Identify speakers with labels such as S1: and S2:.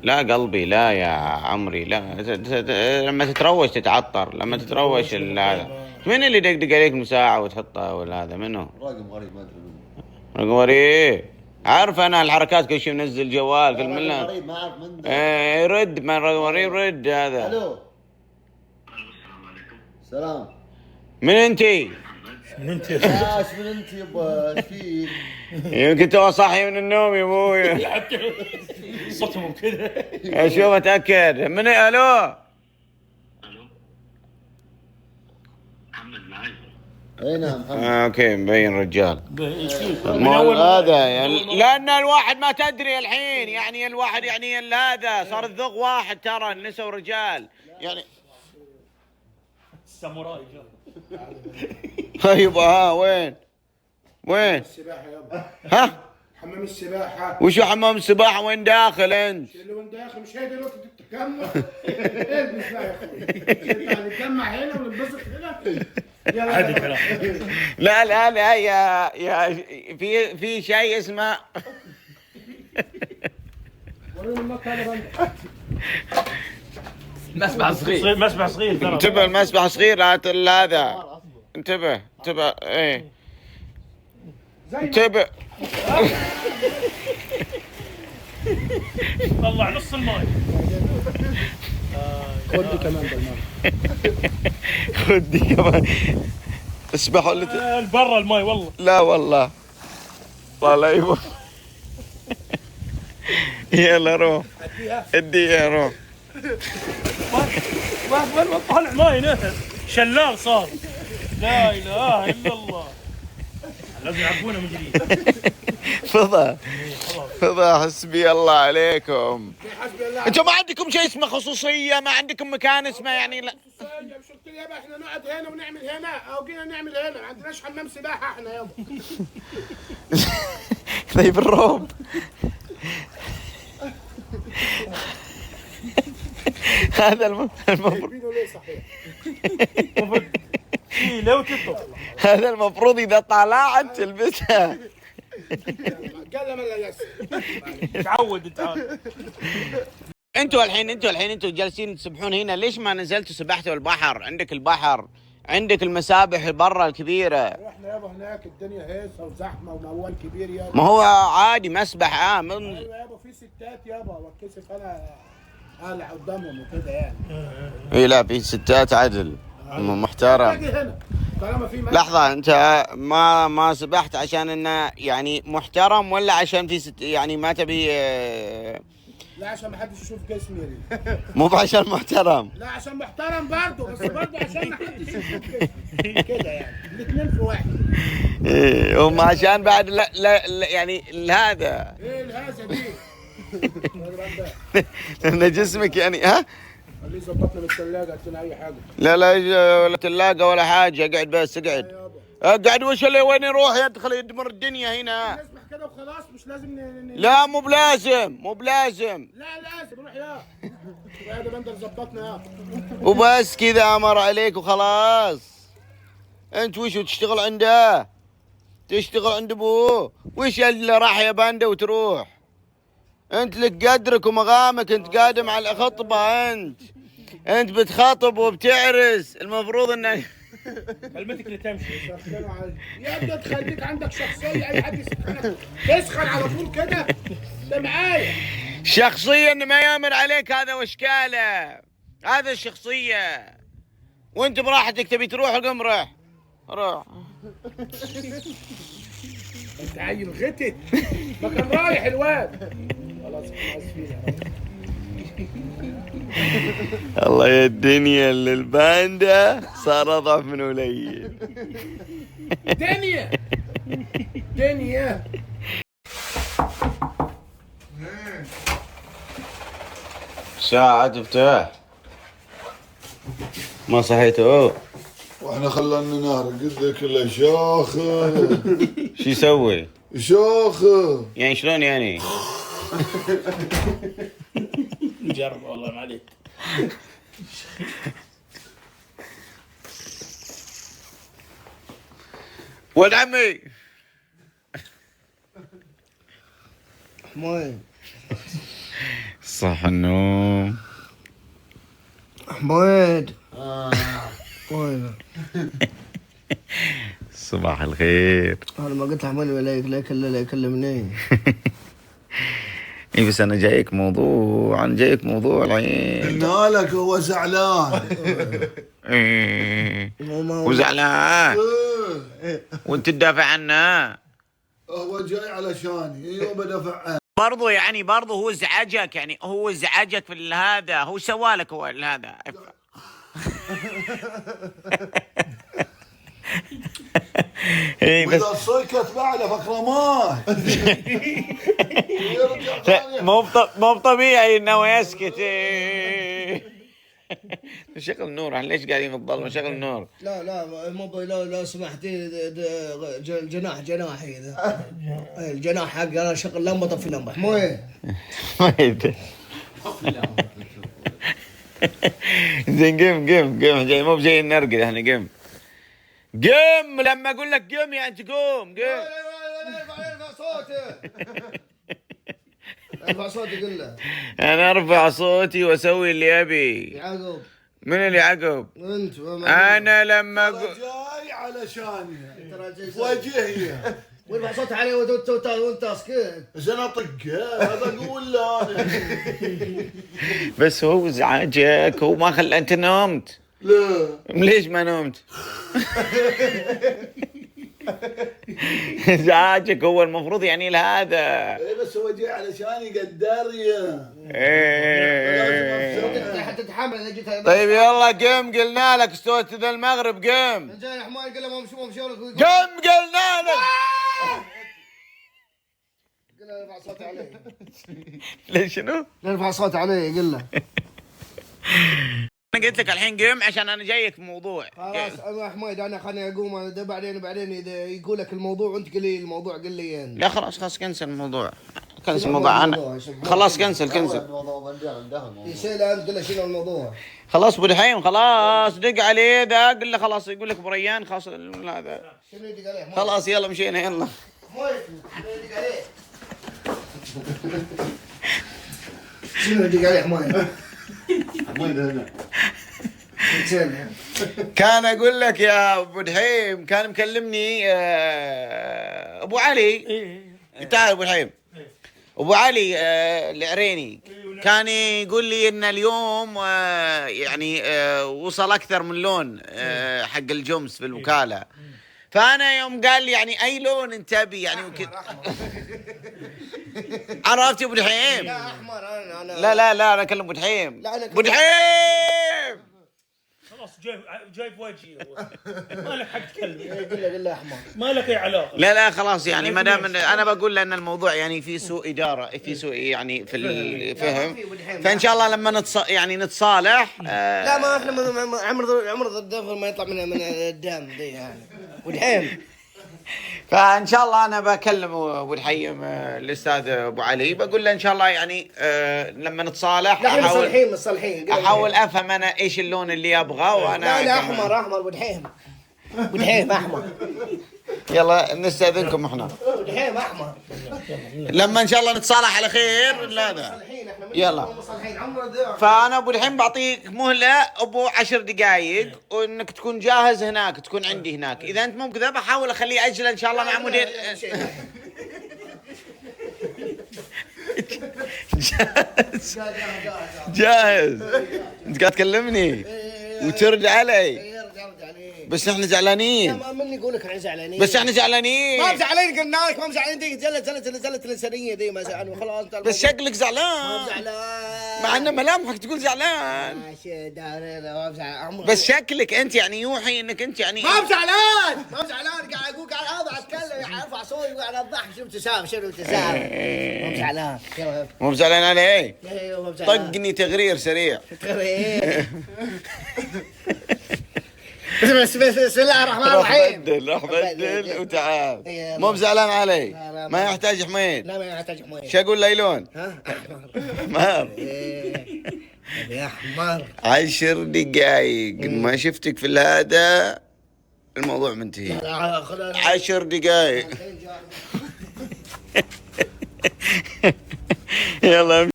S1: لا قلبي، لا يا عمري، لا. لما تتروش تتعطر، لما تتروش هذا. من اللي يدقدق عليك مساعة وتحطها ولا هذا منه؟
S2: رقم غريب ما ادري منه.
S1: رقم غريب. عارف انا الحركات، كل شيء منزل جوال كل
S2: رقم
S1: منا.
S2: غريب ما اعرف من
S1: يرد من رقم غريب، رد هذا.
S2: الو. السلام عليكم. سلام.
S1: من انتي؟
S3: من انت؟
S2: ايش من انت يبا؟ ايش فيك؟
S1: يمكن تو صاحي من النوم يا ابوي.
S3: صوتهم كذا.
S1: اشوف اتاكد من الو.
S2: محمد معي. اي نعم محمد.
S1: اوكي مبين رجال.
S3: من اول
S1: هذا يعني لان الواحد ما تدري الحين، يعني الواحد يعني هذا صار الذوق واحد، ترى النساء ورجال يعني.
S3: الساموراي جا.
S1: طيب وين
S4: السباحة يابا.
S1: ها؟
S4: حمام السباحة.
S1: وشو حمام السباحة؟ وين داخل انت؟
S4: اللي وانت داخل مش هي دلوقتي تتجمع. البس بقى يا اخويا. نتجمع هنا وننبسط هنا.
S3: عادي كلام.
S1: لا يا في شيء اسمه
S4: وريني المط هذا بند.
S3: مسبح صغير، مسبح صغير ترى.
S1: انتبه، المسبح صغير، لا هذا. انتبه ايه انتبه.
S3: طلع نص الماي.
S4: خد كمان بالمرة.
S1: خدي كمان. اسبح ولا
S3: برا الماي والله.
S1: لا والله يبا. يلا روح اديها روح.
S3: وين طالع ماي نهر شلال صار. لا اله الا الله. لازم يعبونا من جديد.
S1: فضا حسبي الله عليكم.
S4: حسبي الله.
S1: انتم ما عندكم شيء اسمه خصوصية؟ ما عندكم مكان اسمه يعني لا.
S4: مش قلت لي يابا احنا نقعد هنا ونعمل هنا او جينا نعمل هنا، ما عندناش حمام سباحة احنا يابا.
S1: طيب الروب. هذا المفروض.
S4: ليه صحيح.
S3: لو تطلع
S1: هذا المفروض اذا طلعت تلبسها.
S4: قال ما لا ياسر.
S3: تعود انت.
S1: انتوا الحين جالسين تسبحون هنا، ليش ما نزلتوا سبحتوا البحر؟ عندك البحر، عندك المسابح برا الكبيرة.
S4: رحنا يابا هناك الدنيا هيصة وزحمة وموال كبير يابا.
S1: ما هو عادي مسبح من.
S4: ايوه يابا في ستات يابا واتكسف انا اقلع قدامهم وكده يعني.
S1: اي لا، في ستات عدل محترم.
S4: باجي هنا طالما في
S1: لحظة، انت ما سبحت عشان انه يعني محترم، ولا عشان في يعني ما تبي
S4: لا عشان ما حدش يشوف جسمي.
S1: مو عشان محترم.
S4: لا عشان محترم برضه، بس برضه عشان ما حدش يشوف جسمي كده يعني، الاثنين في واحد.
S1: ايه هم عشان بعد لا يعني هذا.
S4: ايه الهزه دي؟
S1: ان جسمك يعني ها.
S4: اللي ظبطنا من الثلاجه قلت لنا اي حاجه.
S1: لا ولا ثلاجة ولا حاجة، اقعد بس اقعد. اقعد وش اللي وين يروح يدخل يدمر الدنيا هنا.
S4: نسبح كده وخلاص، مش لازم
S1: لا مو بلازم.
S4: لا لازم روح يا هذا بندر ظبطنا يا
S1: وبس كذا امر عليك وخلاص. انت وش تشتغل عنده؟ تشتغل عند ابوه؟ وش اللي راح يا باندا وتروح؟ انت لك قدرك ومقامك، انت قادم على الخطبة، انت بتخاطب وبتعرس، المفروض انك
S3: كلمتك اللي تمشي.
S4: يا ابني تخليك عندك شخصيه، اي حد يسخنك تسخن على طول كده. انت معايا
S1: شخصيا ما يامر عليك، هذا واشكاله، هذا الشخصية. وانت براحتك تبي تروح قم روح.
S4: انت عيل غتت، ما كان رايح الواد. خلاص اسفين.
S1: الله يا الدنيا اللي الباندا صار اضعف من قليل.
S4: دنيا
S1: ساعة تفتح ما صحيتوا.
S5: واحنا خلانا نهرق كله شاخه.
S1: شو يسوي؟
S5: شاخه
S1: يعني شلون يعني؟
S3: نجرب والله ما عليك.
S1: ولد عمي صح النوم.
S4: حميد وين؟
S1: صباح الخير.
S4: انا ما قلت حميد ولا لا يكلمني.
S1: اي بس انا جايك موضوع، العين.
S5: قلنا لك هو زعلان.
S1: وزعلان وانت تدافع عنه.
S5: هو جاي علشاني، ايوه بدافع عنه.
S1: برضو هو ازعجك، يعني هو ازعجك في هذا، هو سوالك هو هذا. اي بس
S5: واذا صكت بعد فكرماه. يرجع ثاني.
S1: مو طبيعي انه يسكت. شغل النور، ليش قاعدين في الظلمه؟ شغل النور.
S4: لا مو لو سمحت جناحي ذا الجناح حقي انا شغل لمبه طفي لمبه. حموي
S1: زين قم جاي، مو جاي نرقد احنا. قم لما اقول لك قم يعني تقوم.
S4: ارفع صوتي قل له.
S1: انا ارفع صوتي واسوي اللي ابي.
S4: يعقوب
S1: من اللي عقب؟
S4: انت.
S1: انا لما
S5: جاي علشاني وجهي.
S4: وارفع صوتي عليه وانت سكت.
S5: عشان اطقه هذا اقول له.
S1: بس هو ازعاجك، هو ما خلى انت نمت.
S5: لا
S1: ليش ما نمت؟ ازعاجك هو المفروض يعني لهذا.
S5: اي بس هو جاي علشاني قدريه.
S4: حتى تتحمل اذا جيت.
S1: طيب يلا قم، قلنا لك استوت ذا المغرب. قم
S4: زين يا حمار قل له ما مشورك.
S1: قم قلنا لك.
S4: قل له ارفع صوتي عليه.
S1: ليش شنو؟
S4: ارفع صوتي عليه قل له.
S1: انا قلت لك الحين قم عشان انا جايك موضوع.
S4: خلاص انا حميد انا خليني اقوم بعدين اذا يقول لك الموضوع وانت قل لي الموضوع قل لي يعني.
S1: لا خلاص كنسل الموضوع. انا خلاص كنسل.
S4: يسأل انت قل له شنو الموضوع.
S1: خلاص ابو دحيم خلاص دق عليه ذا، قل له خلاص. يقول لك ابو ريان خلاص هذا
S4: شنو يدق عليه حميد؟
S1: خلاص يلا مشينا يلا.
S4: شنو يدق عليه حميد؟
S5: حميد هنا.
S1: كان اقول لك يا ابو دحيم، كان مكلمني ابو علي. تعال ابو دحيم. ابو علي العريني كان يقول لي ان اليوم يعني وصل اكثر من لون حق الجمس في الوكاله. فانا يوم قال لي يعني اي لون انت ابي يعني عرفت يا ابو دحيم؟
S4: لا احمر انا
S1: لا انا اكلم ابو دحيم. ابو دحيم
S3: خلاص جاي في وجهي. ما لك حق تكلم.
S4: قل له احمر
S3: ما لك اي علاقه.
S1: لا خلاص يعني ما دام انا بقول له ان الموضوع يعني في سوء اداره، في سوء يعني في الفهم. فان شاء الله لما نتصالح.
S4: لا ما احنا عمر الدفر ما يطلع من الدم ذي يعني ودحين.
S1: فان شاء الله انا بكلم ابو الحيم الاستاذ ابو علي، بقول له ان شاء الله يعني لما نتصالح
S4: مصلحين
S1: احاول افهم انا ايش اللون اللي ابغاه. وانا
S4: لا احمر ودحين احمر.
S1: يلا نستاذنكم احنا
S4: ودحين احمر.
S1: لما ان شاء الله نتصالح على خير. لا يلا. فانا ابو الحين بعطيك مهله ابو 10 دقائق وانك تكون جاهز هناك، تكون عندي هناك. اذا انت مو كذا بحاول اخليه اجل ان شاء الله مع مدير. جاهز. انت قاعد تكلمني وترد علي. بس احنا زعلانين.
S4: لا مني يقول لك احنا زعلانين.
S1: بس احنا زعلانين.
S4: ما زعلانين قلنا لك ما زعلانين. دي زلت الانسانيه دي ما زعلانين خلاص.
S1: بس شكلك زعلان.
S4: ما زعلان
S1: مع ان ملامحك تقول زعلان.
S4: ماشي ما بزعلان.
S1: بس شكلك انت يعني يوحي انك انت يعني
S4: ما بزعلان قاعد اقول قاعد هذا اتكلم ارفع صوتي وقاعد اضحك. شنو ابتسام ما بزعلان.
S1: مو بزعلان علي.
S4: ايوه ما بزعلان.
S1: طقني تغرير سريع.
S4: بسم الله الرحمن الرحيم.
S1: روح بدل وتعال. مو بزعلان علي. ما يحتاج حميد.
S4: لا ما يحتاج حميد.
S1: شو اقول ليلون؟
S4: ها احمر.
S1: احمر.
S4: يا احمر.
S1: 10 دقائق ما شفتك في هذا الموضوع منتهي. 10 دقائق. يلا